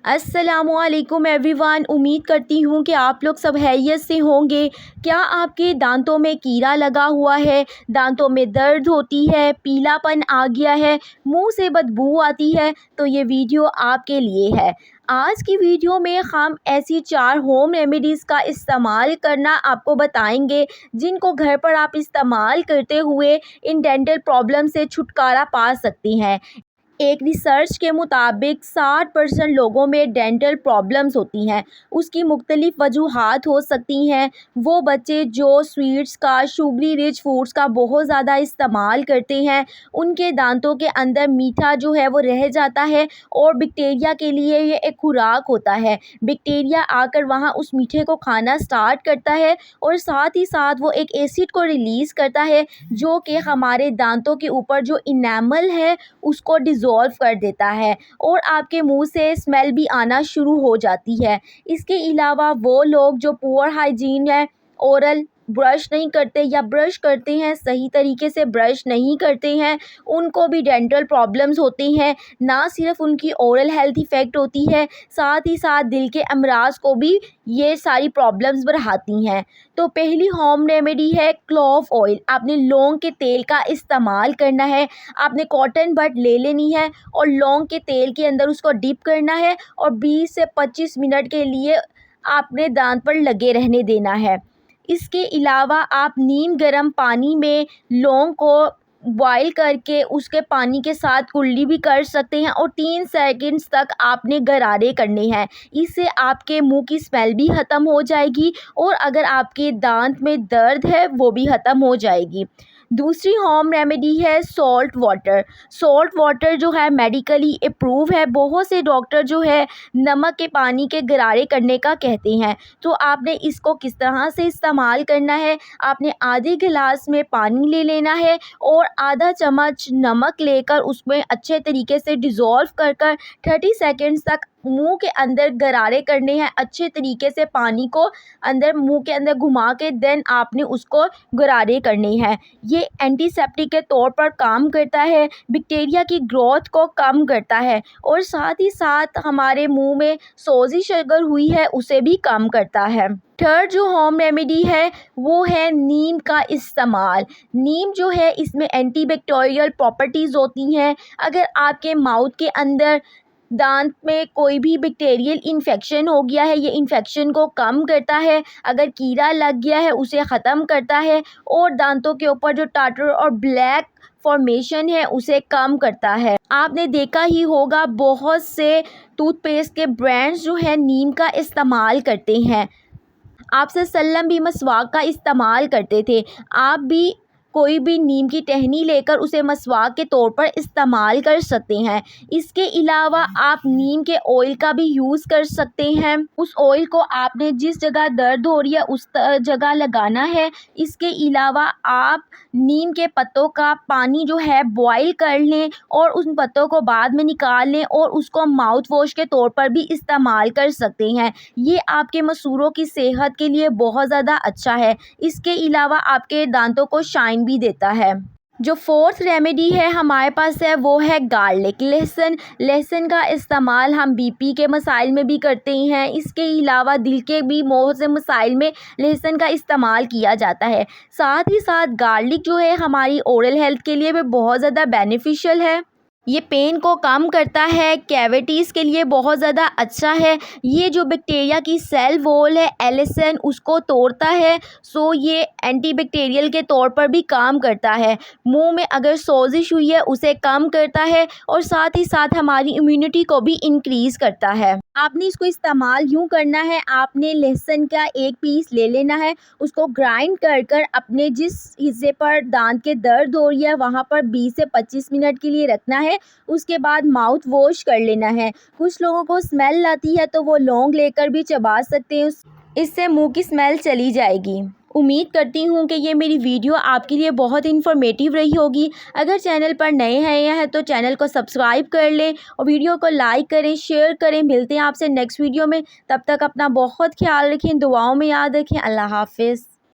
अस्सलामुअलैकुम एवरीवन। उम्मीद करती हूँ कि आप लोग सब खैरियत से होंगे। क्या आपके दांतों में कीड़ा लगा हुआ है, दांतों में दर्द होती है, पीलापन आ गया है, मुंह से बदबू आती है, तो ये वीडियो आपके लिए है। आज की वीडियो में हम ऐसी 4 होम रेमेडीज़ का इस्तेमाल करना आपको बताएंगे, जिनको घर पर आप इस्तेमाल करते हुए इन डेंटल प्रॉब्लम से छुटकारा पा सकती हैं। एक रिसर्च के मुताबिक 60% लोगों में डेंटल प्रॉब्लम्स होती हैं। उसकी मुख्तलिफ वजूहात हो सकती हैं। वो बच्चे जो स्वीट्स का, शुगरी रिच फूड्स का बहुत ज़्यादा इस्तेमाल करते हैं, उनके दांतों के अंदर मीठा जो है वो रह जाता है और बैक्टीरिया के लिए ये एक खुराक होता है। बैक्टीरिया आकर वहाँ उस मीठे को खाना स्टार्ट करता है और साथ ही साथ वो एक एसिड को रिलीज़ करता है, जो कि हमारे दांतों के ऊपर जो इनेमल है उसको डिज़ोल्व कर देता है और आपके मुंह से स्मेल भी आना शुरू हो जाती है। इसके अलावा वो लोग जो पुअर हाइजीन है, ओरल ब्रश नहीं करते या ब्रश करते हैं सही तरीके से ब्रश नहीं करते हैं, उनको भी डेंटल प्रॉब्लम्स होती हैं। ना सिर्फ उनकी ओरल हेल्थ इफ़ेक्ट होती है, साथ ही साथ दिल के अमराज को भी ये सारी प्रॉब्लम्स बढ़ाती हैं। तो पहली होम रेमेडी है क्लोव ऑयल। आपने लौंग के तेल का इस्तेमाल करना है। आपने कॉटन बड ले लेनी है और लौंग के तेल के अंदर उसको डिप करना है और 20 से 25 मिनट के लिए आपने दांत पर लगे रहने देना है। इसके अलावा आप नीम गर्म पानी में लौंग को बॉईल करके उसके पानी के साथ कुल्ली भी कर सकते हैं और 3 सेकंड्स तक आपने गरारे करने हैं। इससे आपके मुंह की स्मेल भी ख़त्म हो जाएगी और अगर आपके दांत में दर्द है वो भी ख़त्म हो जाएगी। दूसरी होम रेमेडी है सॉल्ट वाटर। सॉल्ट वाटर जो है मेडिकली अप्रूव है। बहुत से डॉक्टर जो है नमक के पानी के गरारे करने का कहते हैं। तो आपने इसको किस तरह से इस्तेमाल करना है, आपने आधे गिलास में पानी ले लेना है और आधा चम्मच नमक लेकर उसमें अच्छे तरीके से डिज़ोल्व कर 30 सेकेंड्स तक मुंह के अंदर गरारे करने हैं। अच्छे तरीके से पानी को अंदर मुंह के अंदर घुमा के देन आपने उसको गरारे करने हैं। ये एंटीसेप्टिक के तौर पर काम करता है, बैक्टीरिया की ग्रोथ को कम करता है और साथ ही साथ हमारे मुंह में सोजिश अगर हुई है उसे भी कम करता है। थर्ड जो होम रेमेडी है वो है नीम का इस्तेमाल। नीम जो है इसमें एंटीबैक्टीरियल प्रॉपर्टीज़ होती हैं। अगर आपके माउथ के अंदर दांत में कोई भी बैक्टीरियल इन्फेक्शन हो गया है, ये इन्फेक्शन को कम करता है। अगर कीड़ा लग गया है उसे ख़त्म करता है और दांतों के ऊपर जो टाटर और ब्लैक फॉर्मेशन है उसे कम करता है। आपने देखा ही होगा बहुत से टूथपेस्ट के ब्रांड्स जो है नीम का इस्तेमाल करते हैं। आपसे सल्लम भी मसवाक का इस्तेमाल करते थे। आप भी कोई भी नीम की टहनी लेकर उसे मसवाक के तौर पर इस्तेमाल कर सकते हैं। इसके अलावा आप नीम के ऑयल का भी यूज़ कर सकते हैं। उस ऑयल को आपने जिस जगह दर्द हो रही है उस जगह लगाना है। इसके अलावा आप नीम के पत्तों का पानी जो है बॉईल कर लें और उन पत्तों को बाद में निकाल लें और उसको माउथ वॉश के तौर पर भी इस्तेमाल कर सकते हैं। ये आपके मसूड़ों की सेहत के लिए बहुत ज़्यादा अच्छा है। इसके अलावा आपके दांतों को शाइन भी देता है। जो फोर्थ रेमेडी है हमारे पास है वो है गार्लिक, लहसुन। लहसुन का इस्तेमाल हम बीपी के मसाइल में भी करते हैं। इसके अलावा दिल के भी बहुत से मसाइल में लहसुन का इस्तेमाल किया जाता है। साथ ही साथ गार्लिक जो है हमारी ओरल हेल्थ के लिए भी बहुत ज़्यादा बेनिफिशियल है। ये पेन को कम करता है, कैविटीज़ के लिए बहुत ज़्यादा अच्छा है। ये जो बैक्टीरिया की सेल वॉल है एलिसन उसको तोड़ता है। सो ये एंटीबैक्टीरियल के तौर पर भी काम करता है। मुंह में अगर सोजिश हुई है उसे कम करता है और साथ ही साथ हमारी इम्यूनिटी को भी इंक्रीज़ करता है। आपने इसको इस्तेमाल यूँ करना है, आपने लहसुन का एक पीस ले लेना है, उसको ग्राइंड कर अपने जिस हिस्से पर दांत के दर्द हो रही है वहाँ पर 20 से 25 मिनट के लिए रखना है। उसके बाद माउथ वॉश कर लेना है। कुछ लोगों को स्मेल आती है तो वो लौंग लेकर भी चबा सकते हैं, इससे मुंह की स्मेल चली जाएगी। उम्मीद करती हूँ कि ये मेरी वीडियो आपके लिए बहुत इन्फॉर्मेटिव रही होगी। अगर चैनल पर नए हैं तो चैनल को सब्सक्राइब कर लें और वीडियो को लाइक करें, शेयर करें। मिलते हैं आपसे नेक्स्ट वीडियो में। तब तक अपना बहुत ख्याल रखें, दुआओं में याद रखें। अल्लाह हाफ़िज़।